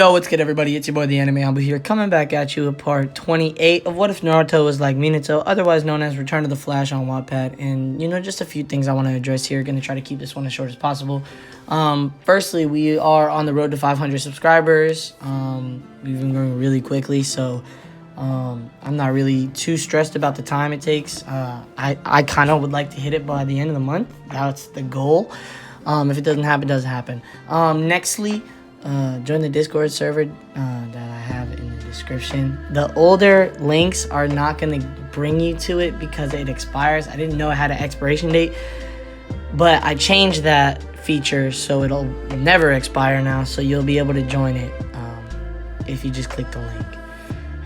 Yo, what's good, everybody? It's your boy, the Anime Humble here, coming back at you with part 28 of What If Naruto Was Like Minato, otherwise known as Return of the Flash on Wattpad. And, just a few things I want to address here. Going to try to keep this one as short as possible. Firstly, we are on the road to 500 subscribers. We've been growing really quickly, so I'm not really too stressed about the time it takes. I kind of would like to hit it by the end of the month. That's the goal. If it doesn't happen, it doesn't happen. Nextly, join the Discord server that I have in the description. The older links are not going to bring you to it because it expires. I didn't know it had an expiration date, but I changed that feature so it'll never expire now, so you'll be able to join it if you just click the link.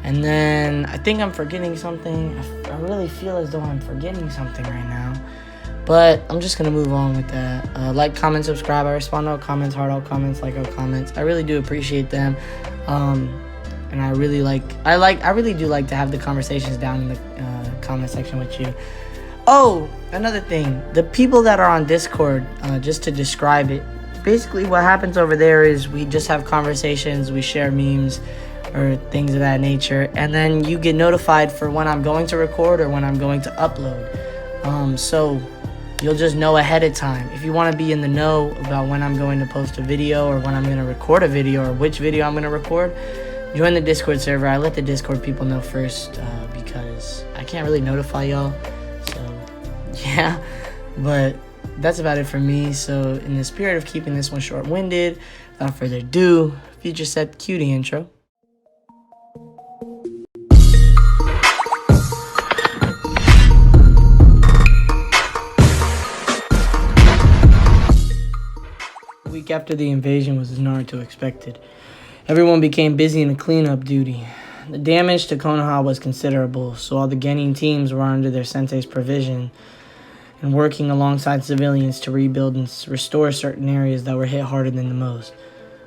And then I think I'm forgetting something. I really feel as though I'm forgetting something right now, but I'm just going to move on with that. Like, comment, subscribe. I respond to all comments, heart all comments, like all comments. I really do appreciate them. And I really do like to have the conversations down in the comment section with you. Oh, another thing. The people that are on Discord, just to describe it, basically what happens over there is we just have conversations, we share memes or things of that nature, and then you get notified for when I'm going to record or when I'm going to upload. So you'll just know ahead of time. If you want to be in the know about when I'm going to post a video or when I'm going to record a video or which video I'm going to record, join the Discord server. I let the Discord people know first because I can't really notify y'all. So, yeah. But that's about it for me. So, in the spirit of keeping this one short-winded, without further ado, Future Set, cue the intro. Week after the invasion was as Naruto expected. Everyone became busy in a cleanup duty. The damage to Konoha was considerable, so all the Genin teams were under their sensei's provision and working alongside civilians to rebuild and restore certain areas that were hit harder than the most.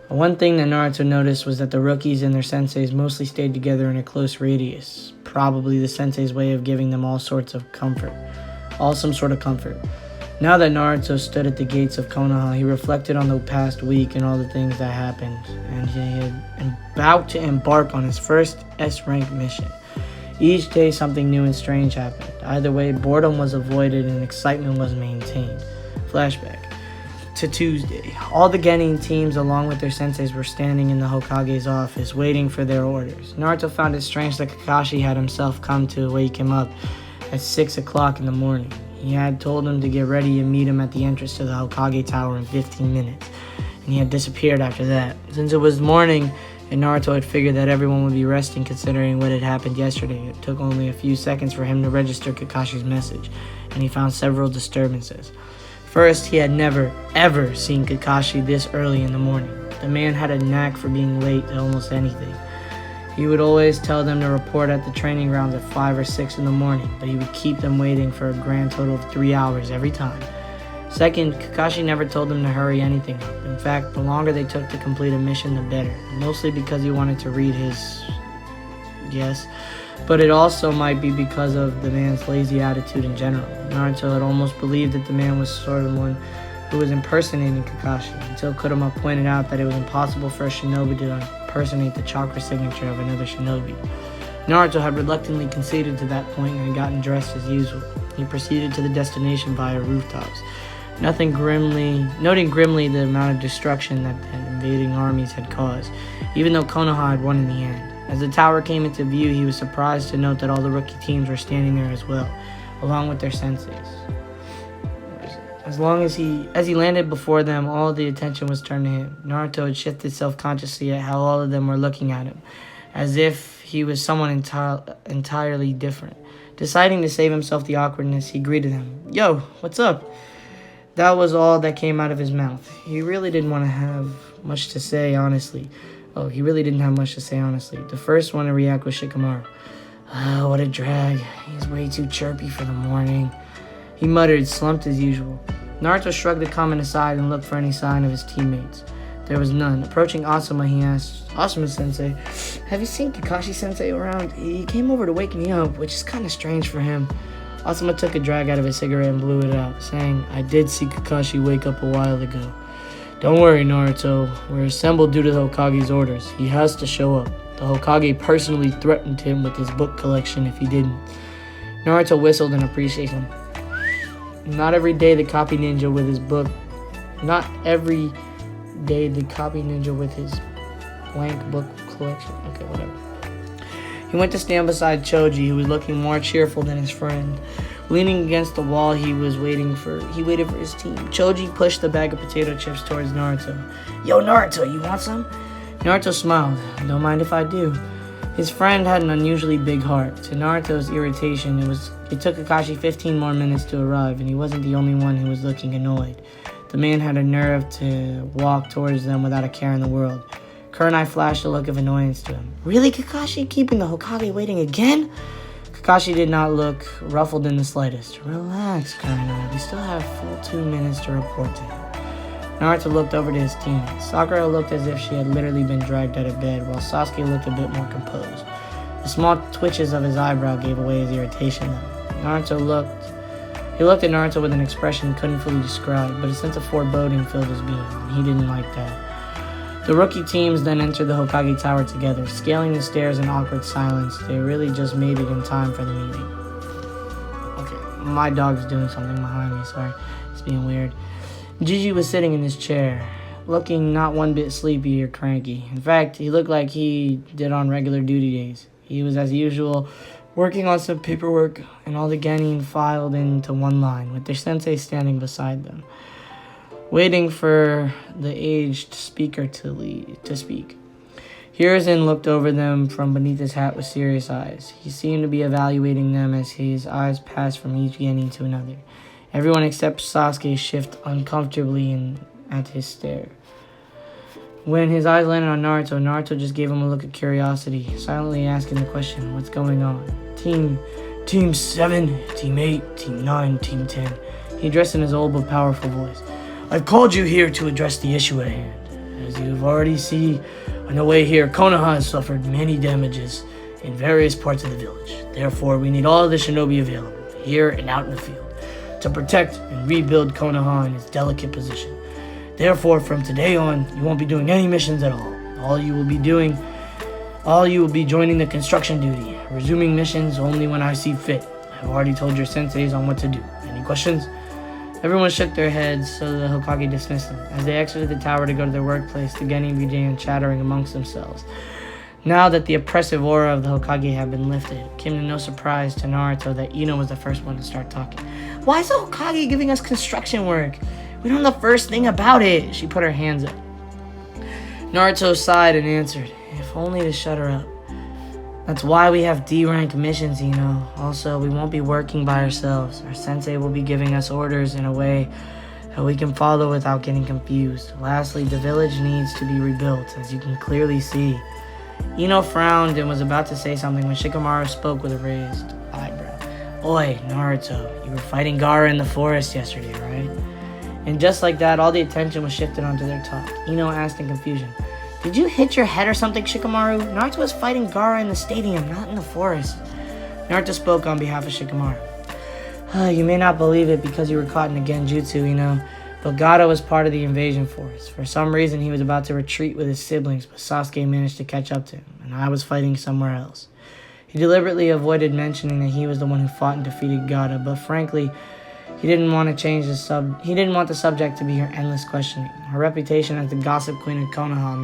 One thing that Naruto noticed was that the rookies and their senseis mostly stayed together in a close radius, probably the sensei's way of giving them all some sort of comfort. Now that Naruto stood at the gates of Konoha, he reflected on the past week and all the things that happened, and he had about to embark on his first S-rank mission. Each day something new and strange happened. Either way, boredom was avoided and excitement was maintained. Flashback to Tuesday. All the Genin teams along with their senseis were standing in the Hokage's office waiting for their orders. Naruto found it strange that Kakashi had himself come to wake him up at 6 o'clock in the morning. He had told him to get ready and meet him at the entrance to the Hokage Tower in 15 minutes, and he had disappeared after that. Since it was morning and Naruto had figured that everyone would be resting considering what had happened yesterday, it took only a few seconds for him to register Kakashi's message, and he found several disturbances. First, he had never, ever seen Kakashi this early in the morning. The man had a knack for being late to almost anything. He would always tell them to report at the training grounds at 5 or 6 in the morning, but he would keep them waiting for a grand total of 3 hours every time. Second, Kakashi never told them to hurry anything up. In fact, the longer they took to complete a mission, the better, mostly because he wanted to read his... Yes, but it also might be because of the man's lazy attitude in general. Naruto had almost believed that the man was sort of one who was impersonating Kakashi, until Kurama pointed out that it was impossible for a shinobi to impersonate the chakra signature of another shinobi. Naruto had reluctantly conceded to that point and had gotten dressed as usual. He proceeded to the destination via rooftops, noting grimly the amount of destruction that the invading armies had caused, even though Konoha had won in the end. As the tower came into view, he was surprised to note that all the rookie teams were standing there as well, along with their senseis. As he landed before them, all the attention was turned to him. Naruto had shifted self-consciously at how all of them were looking at him, as if he was someone entirely different. Deciding to save himself the awkwardness, he greeted them. "Yo, what's up?" That was all that came out of his mouth. He really didn't have much to say, honestly. The first one to react was Shikamaru. "Oh, what a drag. He's way too chirpy for the morning," he muttered, slumped as usual. Naruto shrugged the comment aside and looked for any sign of his teammates. There was none. Approaching Asuma, he asked, "Asuma-sensei, have you seen Kakashi-sensei around? He came over to wake me up, which is kind of strange for him." Asuma took a drag out of his cigarette and blew it out, saying, "I did see Kakashi wake up a while ago." Don't worry, Naruto. We're assembled due to the Hokage's orders. He has to show up. The Hokage personally threatened him with his book collection if he didn't. Naruto whistled in appreciation. Not every day the copy ninja with his book. Not every day the copy ninja with his blank book collection. Okay, whatever. He went to stand beside Choji, who was looking more cheerful than his friend. Leaning against the wall, he waited for his team. Choji pushed the bag of potato chips towards Naruto. Yo, Naruto, you want some? Naruto smiled. Don't mind if I do. His friend had an unusually big heart. To Naruto's irritation, it took Kakashi 15 more minutes to arrive, and he wasn't the only one who was looking annoyed. The man had a nerve to walk towards them without a care in the world. Kurenai flashed a look of annoyance to him. Really, Kakashi? Keeping the Hokage waiting again? Kakashi did not look ruffled in the slightest. Relax, Kurenai. We still have a full 2 minutes to report to him. Naruto looked over to his teammates. Sakura looked as if she had literally been dragged out of bed, while Sasuke looked a bit more composed. The small twitches of his eyebrow gave away his irritation, though. He looked at Naruto with an expression he couldn't fully describe, but a sense of foreboding filled his being, and he didn't like that. The rookie teams then entered the Hokage Tower together, scaling the stairs in awkward silence. They really just made it in time for the meeting. Okay, my dog's doing something behind me, sorry. It's being weird. Gigi was sitting in his chair, looking not one bit sleepy or cranky. In fact, he looked like he did on regular duty days. He was, as usual, working on some paperwork, and all the genin filed into one line, with their sensei standing beside them, waiting for the aged speaker to speak. Hiruzen looked over them from beneath his hat with serious eyes. He seemed to be evaluating them as his eyes passed from each genin to another. Everyone except Sasuke shifted uncomfortably at his stare. When his eyes landed on Naruto, Naruto just gave him a look of curiosity, silently asking the question, what's going on? Team 7, Team 8, Team 9, Team 10. He addressed in his old but powerful voice. I've called you here to address the issue at hand. As you have already seen, on the way here, Konoha has suffered many damages in various parts of the village. Therefore, we need all the shinobi available, here and out in the field, to protect and rebuild Konoha in its delicate position. Therefore, from today on, you won't be doing any missions at all. All you will be joining the construction duty, resuming missions only when I see fit. I've already told your senseis on what to do. Any questions? Everyone shook their heads, so the Hokage dismissed them. As they exited the tower to go to their workplace, the genin began chattering amongst themselves. Now that the oppressive aura of the Hokage had been lifted, it came to no surprise to Naruto that Ino was the first one to start talking. Why is the Hokage giving us construction work? We don't know the first thing about it. She put her hands up. Naruto sighed and answered, if only to shut her up. That's why we have D-rank missions, Also, we won't be working by ourselves. Our sensei will be giving us orders in a way that we can follow without getting confused. Lastly, the village needs to be rebuilt, as you can clearly see. Ino frowned and was about to say something when Shikamaru spoke with a raised eyebrow. Oi, Naruto, you were fighting Gaara in the forest yesterday, right? And just like that, all the attention was shifted onto their talk. Ino asked in confusion, did you hit your head or something, Shikamaru? Naruto was fighting Gaara in the stadium, not in the forest. Naruto spoke on behalf of Shikamaru. You may not believe it because you were caught in a genjutsu, but Gaara was part of the invasion force. For some reason, he was about to retreat with his siblings, but Sasuke managed to catch up to him, and I was fighting somewhere else. He deliberately avoided mentioning that he was the one who fought and defeated Gaara, but frankly, he didn't want the subject to be her endless questioning. Her reputation as the gossip queen of Konoha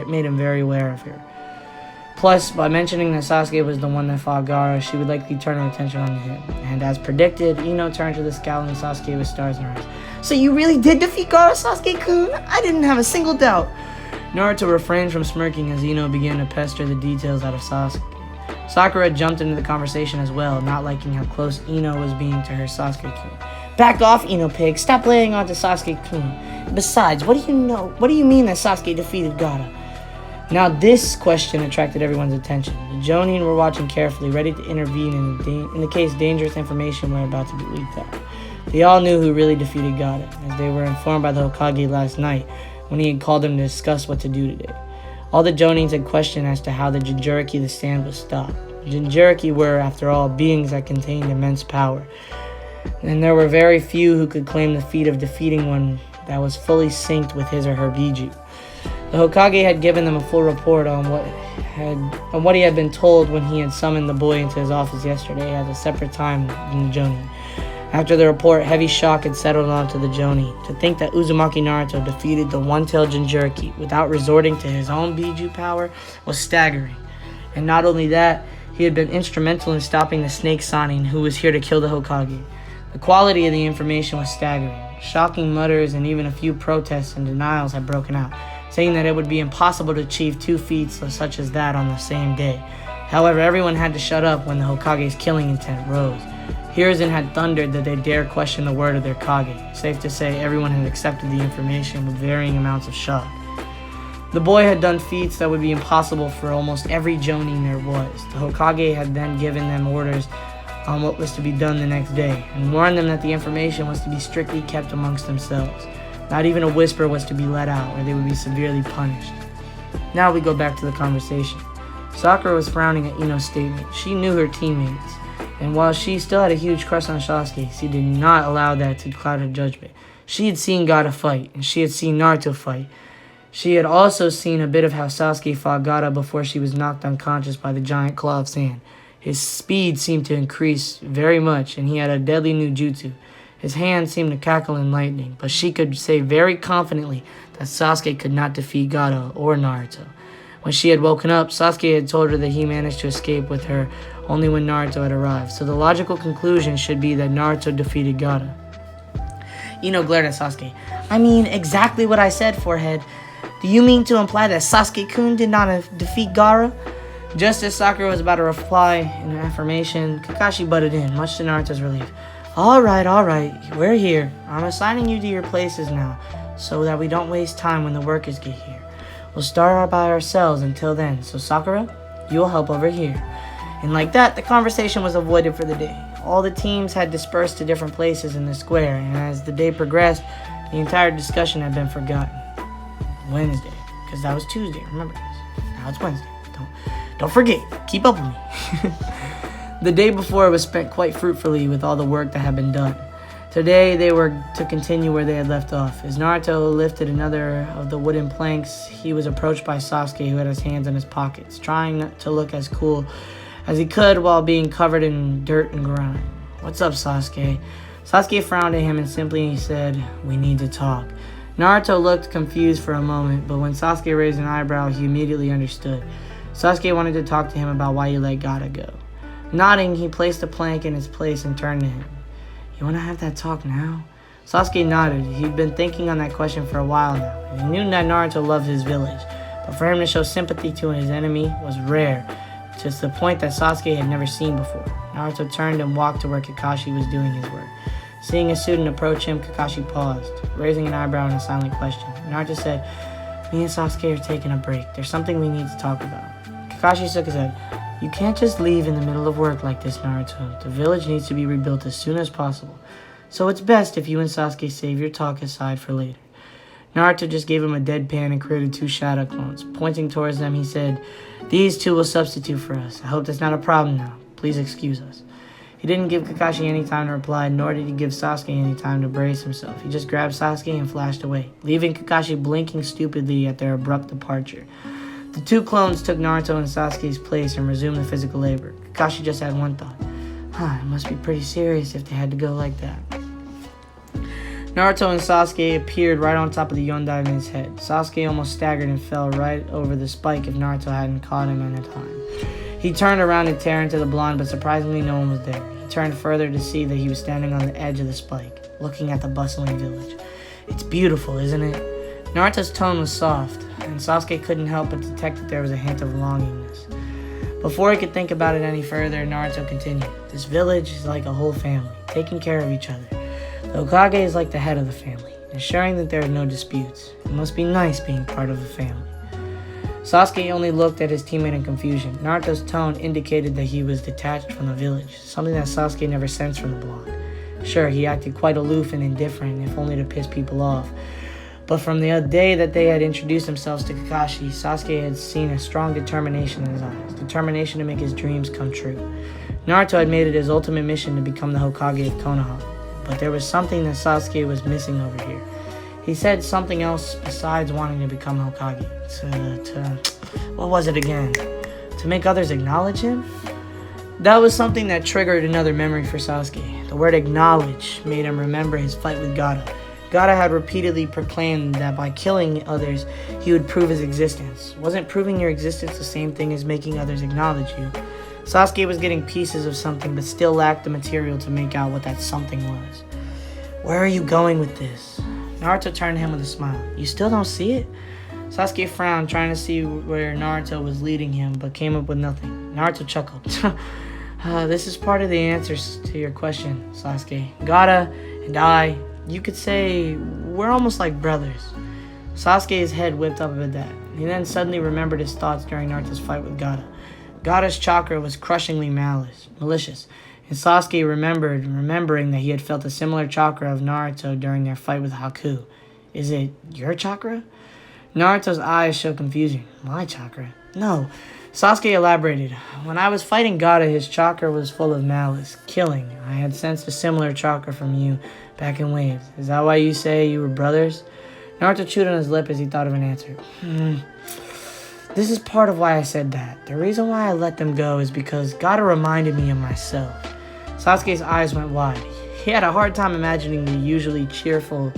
made him very aware of her. Plus, by mentioning that Sasuke was the one that fought Gaara, she would likely turn her attention on him. And as predicted, Ino turned to the scowling Sasuke with stars in her eyes. So you really did defeat Gaara, Sasuke-kun? I didn't have a single doubt. Naruto refrained from smirking as Ino began to pester the details out of Sasuke. Sakura jumped into the conversation as well, not liking how close Ino was being to her Sasuke-kun. Back off, Ino pig. Stop laying onto Sasuke-kun. Besides, what do you know? What do you mean that Sasuke defeated Gaara? Now this question attracted everyone's attention. The Jonin were watching carefully, ready to intervene in the case dangerous information were about to be leaked out. They all knew who really defeated Gaara, as they were informed by the Hokage last night when he had called them to discuss what to do today. All the Jonins had questioned as to how the Jinchuriki the stand was stopped. Jinchuriki were, after all, beings that contained immense power, and there were very few who could claim the feat of defeating one that was fully synced with his or her Biju. The Hokage had given them a full report on what he had been told when he had summoned the boy into his office yesterday at a separate time than the Jonin. After the report, heavy shock had settled onto the Jonin. To think that Uzumaki Naruto defeated the one-tailed Jinchuriki without resorting to his own Biju power was staggering. And not only that, he had been instrumental in stopping the Snake Sanin who was here to kill the Hokage. The quality of the information was staggering. Shocking mutters and even a few protests and denials had broken out, saying that it would be impossible to achieve 2 feats such as that on the same day. However, everyone had to shut up when the Hokage's killing intent rose. Hiruzen had thundered that they dare question the word of their Kage. Safe to say, everyone had accepted the information with varying amounts of shock. The boy had done feats that would be impossible for almost every Jonin there was. The Hokage had then given them orders on what was to be done the next day, and warned them that the information was to be strictly kept amongst themselves. Not even a whisper was to be let out, or they would be severely punished. Now we go back to the conversation. Sakura was frowning at Ino's statement. She knew her teammates, and while she still had a huge crush on Sasuke, she did not allow that to cloud her judgment. She had seen Gaara fight, and she had seen Naruto fight. She had also seen a bit of how Sasuke fought Gaara before she was knocked unconscious by the giant claw of sand. His speed seemed to increase very much, and he had a deadly new jutsu. His hands seemed to cackle in lightning, but she could say very confidently that Sasuke could not defeat Gaara or Naruto. When she had woken up, Sasuke had told her that he managed to escape with her only when Naruto had arrived, so the logical conclusion should be that Naruto defeated Gaara. Ino glared at Sasuke. I mean, exactly what I said, Forehead. Do you mean to imply that Sasuke-kun did not defeat Gaara? Just as Sakura was about to reply in affirmation, Kakashi butted in, much to Naruto's relief. All right, we're here. I'm assigning you to your places now, so that we don't waste time when the workers get here. We'll start by ourselves until then, so Sakura, you'll help over here. And like that, the conversation was avoided for the day. All the teams had dispersed to different places in the square, and as the day progressed, the entire discussion had been forgotten. Wednesday, because that was Tuesday, remember this. Now it's Wednesday. Don't forget, keep up with me. The day before was spent quite fruitfully with all the work that had been done. Today they were to continue where they had left off. As Naruto lifted another of the wooden planks, he was approached by Sasuke, who had his hands in his pockets, trying to look as cool as he could while being covered in dirt and grime. What's up, Sasuke? Sasuke frowned at him and simply said, we need to talk. Naruto looked confused for a moment, but when Sasuke raised an eyebrow, he immediately understood. Sasuke wanted to talk to him about why he let Gaara go. Nodding, he placed the plank in its place and turned to him. You want to have that talk now? Sasuke nodded. He'd been thinking on that question for a while now, and he knew that Naruto loved his village, but for him to show sympathy to his enemy was rare, to the point that Sasuke had never seen before. Naruto turned and walked to where Kakashi was doing his work. Seeing a student approach him, Kakashi paused, raising an eyebrow in a silent question. Naruto said, me and Sasuke are taking a break. There's something we need to talk about. Kakashi shook his head. You can't just leave in the middle of work like this, Naruto. The village needs to be rebuilt as soon as possible. So it's best if you and Sasuke save your talk aside for later. Naruto just gave him a deadpan and created 2 shadow clones. Pointing towards them, he said, these 2 will substitute for us. I hope that's not a problem now. Please excuse us. He didn't give Kakashi any time to reply, nor did he give Sasuke any time to brace himself. He just grabbed Sasuke and flashed away, leaving Kakashi blinking stupidly at their abrupt departure. The 2 clones took Naruto and Sasuke's place and resumed the physical labor. Kakashi just had one thought. It must be pretty serious if they had to go like that. Naruto and Sasuke appeared right on top of the Yondai in his head. Sasuke almost staggered and fell right over the spike if Naruto hadn't caught him in time. He turned around and teared into the blonde, but surprisingly no one was there. He turned further to see that he was standing on the edge of the spike, looking at the bustling village. It's beautiful, isn't it? Naruto's tone was soft, and Sasuke couldn't help but detect that there was a hint of longingness. Before he could think about it any further, Naruto continued. This village is like a whole family, taking care of each other. The Hokage is like the head of the family, ensuring that there are no disputes. It must be nice being part of a family. Sasuke only looked at his teammate in confusion. Naruto's tone indicated that he was detached from the village, something that Sasuke never sensed from the blonde. Sure, he acted quite aloof and indifferent, if only to piss people off. But from the day that they had introduced themselves to Kakashi, Sasuke had seen a strong determination in his eyes, determination to make his dreams come true. Naruto had made it his ultimate mission to become the Hokage of Konoha, but there was something that Sasuke was missing over here. He said something else besides wanting to become Hokage. What was it again? To make others acknowledge him? That was something that triggered another memory for Sasuke. The word acknowledge made him remember his fight with Gaara. Gaara had repeatedly proclaimed that by killing others, he would prove his existence. Wasn't proving your existence the same thing as making others acknowledge you? Sasuke was getting pieces of something, but still lacked the material to make out what that something was. Where are you going with this? Naruto turned to him with a smile. You still don't see it? Sasuke frowned, trying to see where Naruto was leading him, but came up with nothing. Naruto chuckled. This is part of the answers to your question, Sasuke. Gaara and I, you could say, we're almost like brothers. Sasuke's head whipped up at that. He then suddenly remembered his thoughts during Naruto's fight with Gaara. Gaara's chakra was crushingly malicious, and Sasuke remembering that he had felt a similar chakra of Naruto during their fight with Haku. Is it your chakra? Naruto's eyes showed confusion. My chakra? No. Sasuke elaborated. When I was fighting Gaara, his chakra was full of malice, killing. I had sensed a similar chakra from you back in waves. Is that why you say you were brothers? Naruto chewed on his lip as he thought of an answer. This is part of why I said that. The reason why I let them go is because Gaara reminded me of myself. Sasuke's eyes went wide. He had a hard time imagining the usually cheerful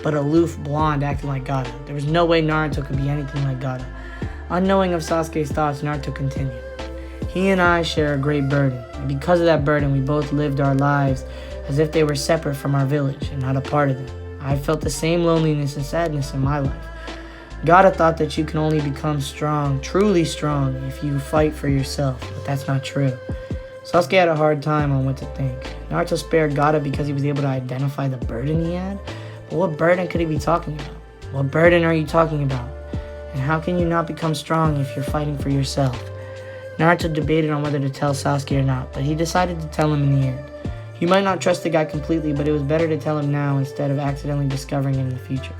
but aloof blonde acting like Gaara. There was no way Naruto could be anything like Gaara. Unknowing of Sasuke's thoughts, Naruto continued. He and I share a great burden, and because of that burden, we both lived our lives as if they were separate from our village and not a part of them. I felt the same loneliness and sadness in my life. Gaara thought that you can only become strong, truly strong, if you fight for yourself, but that's not true. Sasuke had a hard time on what to think. Naruto spared Gaara because he was able to identify the burden he had, but what burden could he be talking about? What burden are you talking about? And how can you not become strong if you're fighting for yourself? Naruto debated on whether to tell Sasuke or not, but he decided to tell him in the end. He might not trust the guy completely, but it was better to tell him now instead of accidentally discovering it in the future.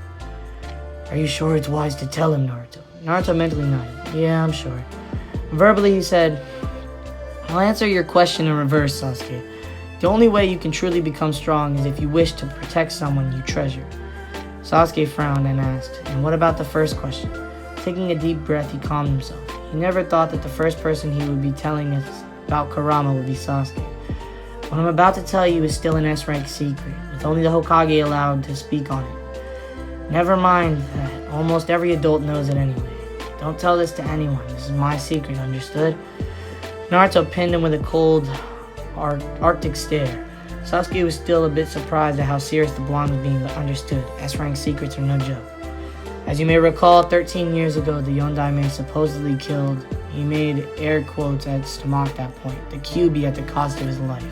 Are you sure it's wise to tell him, Naruto? Naruto mentally nodded. Yeah, I'm sure. Verbally, he said, I'll answer your question in reverse, Sasuke. The only way you can truly become strong is if you wish to protect someone you treasure. Sasuke frowned and asked, and what about the first question? Taking a deep breath, he calmed himself. He never thought that the first person he would be telling us about Kurama would be Sasuke. What I'm about to tell you is still an S-rank secret, with only the Hokage allowed to speak on it. Never mind that almost every adult knows it anyway. Don't tell this to anyone. This is my secret, understood? Naruto pinned him with a cold, arctic stare. Sasuke was still a bit surprised at how serious the blonde was being, but understood. S-rank secrets are no joke. As you may recall, 13 years ago, the Yondaime supposedly killed, he made air quotes as to mock that point, the Kyuubi at the cost of his life.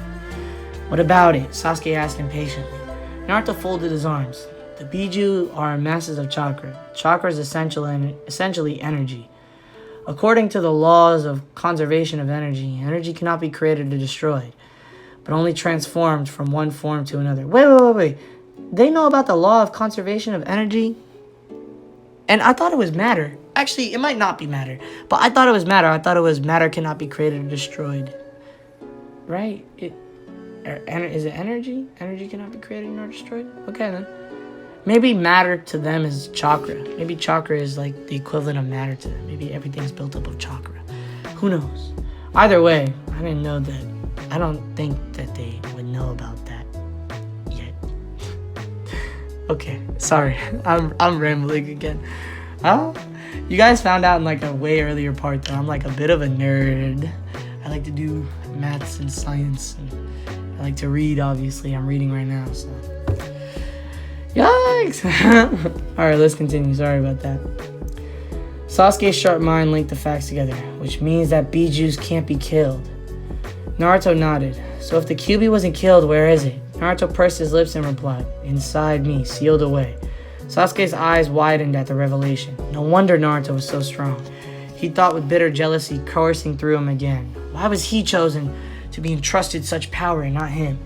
What about it? Sasuke asked impatiently. Naruto folded his arms. The Biju are masses of chakra. Chakra is essentially energy. According to the laws of conservation of energy, energy cannot be created or destroyed, but only transformed from one form to another. Wait. They know about the law of conservation of energy? And I thought it was matter. Actually, it might not be matter, but I thought it was matter. I thought it was matter cannot be created or destroyed. Right? Is it energy? Energy cannot be created nor destroyed? Okay, then. Maybe matter to them is chakra. Maybe chakra is like the equivalent of matter to them. Maybe everything's built up of chakra. Who knows? Either way, I didn't know that. I don't think that they would know about that yet. Okay, sorry. I'm rambling again. You guys found out in like a way earlier part that I'm like a bit of a nerd. I like to do maths and science, and I like to read, obviously. I'm reading right now, so. Yikes! Alright, let's continue. Sorry about that. Sasuke's sharp mind linked the facts together, which means that Bijus can't be killed. Naruto nodded. So if the Kyuubi wasn't killed, where is it? Naruto pursed his lips and replied, inside me, sealed away. Sasuke's eyes widened at the revelation. No wonder Naruto was so strong. He thought with bitter jealousy coursing through him again. Why was he chosen to be entrusted such power and not him?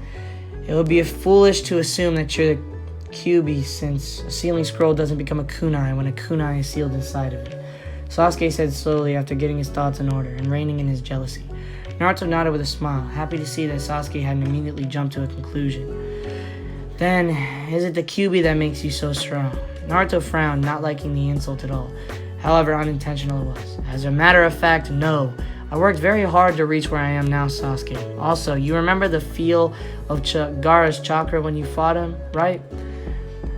It would be foolish to assume that you're the Kyuubi, since a sealing scroll doesn't become a kunai when a kunai is sealed inside of it. Sasuke said slowly after getting his thoughts in order and reining in his jealousy. Naruto nodded with a smile, happy to see that Sasuke hadn't immediately jumped to a conclusion. Then, is it the Kyuubi that makes you so strong? Naruto frowned, not liking the insult at all. However unintentional it was. As a matter of fact, no. I worked very hard to reach where I am now, Sasuke. Also, you remember the feel of Gaara's chakra when you fought him, right?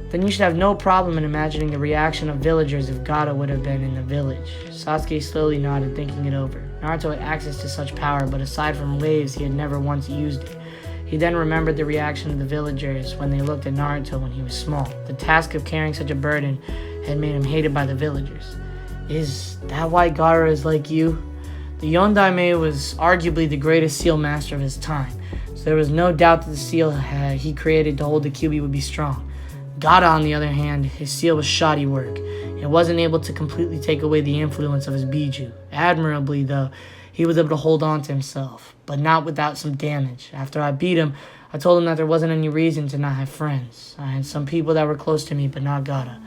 Then you should have no problem in imagining the reaction of villagers if Gaara would have been in the village. Sasuke slowly nodded, thinking it over. Naruto had access to such power, but aside from waves, he had never once used it. He then remembered the reaction of the villagers when they looked at Naruto when he was small. The task of carrying such a burden had made him hated by the villagers. Is that why Gaara is like you? The Yondaime was arguably the greatest seal master of his time, so there was no doubt that the seal he created to hold the Kyuubi would be strong. Gaara, on the other hand, his seal was shoddy work. It wasn't able to completely take away the influence of his Biju. Admirably, though, he was able to hold on to himself, but not without some damage. After I beat him, I told him that there wasn't any reason to not have friends. I had some people that were close to me, but not Gaara.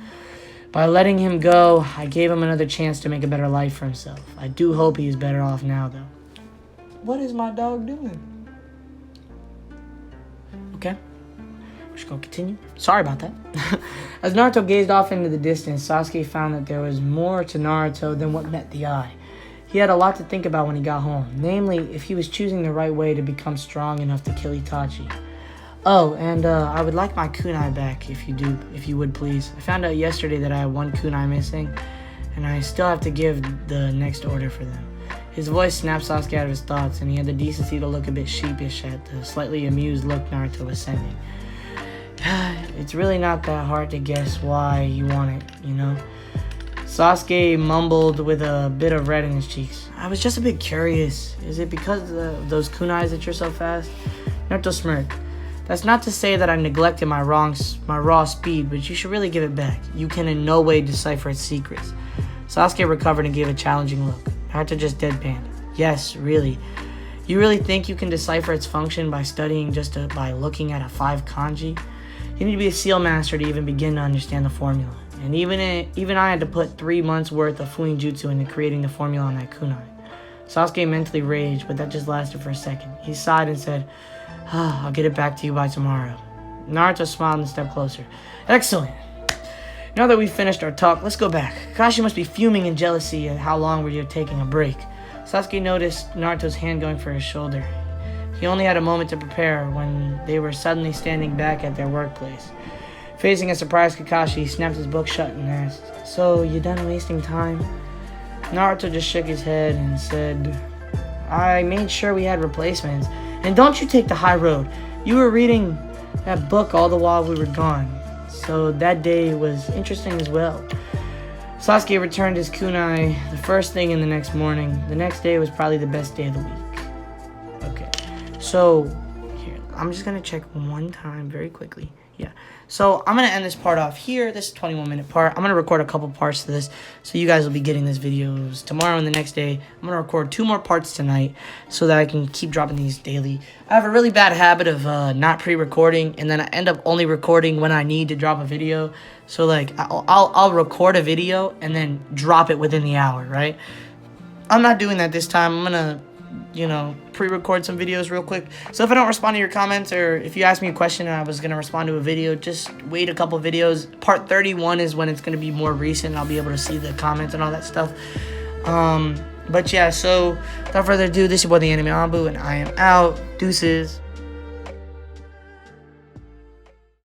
By letting him go, I gave him another chance to make a better life for himself. I do hope he is better off now, though. What is my dog doing? Okay. We're just gonna continue. Sorry about that. As Naruto gazed off into the distance, Sasuke found that there was more to Naruto than what met the eye. He had a lot to think about when he got home, namely if he was choosing the right way to become strong enough to kill Itachi. Oh, and I would like my kunai back if you would please. I found out yesterday that I have one kunai missing, and I still have to give the next order for them. His voice snapped Sasuke out of his thoughts, and he had the decency to look a bit sheepish at the slightly amused look Naruto was sending. It's really not that hard to guess why you want it, you know? Sasuke mumbled with a bit of red in his cheeks. I was just a bit curious. Is it because of those kunais that you're so fast? Naruto smirked. That's not to say that I neglected my raw speed, but you should really give it back. You can in no way decipher its secrets. Sasuke recovered and gave a challenging look. Naruto just deadpanned. Yes, really. You really think you can decipher its function by studying by looking at a 5 kanji? You need to be a seal master to even begin to understand the formula. And even I had to put 3 months worth of Fuin Jutsu into creating the formula on that kunai. Sasuke mentally raged, but that just lasted for a second. He sighed and said, I'll get it back to you by tomorrow. Naruto smiled and stepped closer. Excellent. Now that we've finished our talk, let's go back. Kakashi must be fuming in jealousy at how long we are taking a break. Sasuke noticed Naruto's hand going for his shoulder. He only had a moment to prepare when they were suddenly standing back at their workplace. Facing a surprised Kakashi, he snapped his book shut and asked, So, you done wasting time? Naruto just shook his head and said, I made sure we had replacements. And don't you take the high road. You were reading that book all the while we were gone. So that day was interesting as well. Sasuke returned his kunai the first thing in the next morning. The next day was probably the best day of the week. Okay. So, here. I'm just going to check one time very quickly. Yeah. So, I'm going to end this part off here. This is a 21-minute part. I'm going to record a couple parts to this. So, you guys will be getting these videos tomorrow and the next day. I'm going to record 2 more parts tonight so that I can keep dropping these daily. I have a really bad habit of not pre-recording. And then I end up only recording when I need to drop a video. So, like, I'll record a video and then drop it within the hour, right? I'm not doing that this time. I'm going to, pre-record some videos real quick. So if I don't respond to your comments, or if you ask me a question and I was going to respond to a video, just wait a couple videos. Part 31 is when it's going to be more recent. I'll be able to see the comments and all that stuff. But yeah, so without further ado, this is your boy, the Anime Ambu, and I am out. Deuces.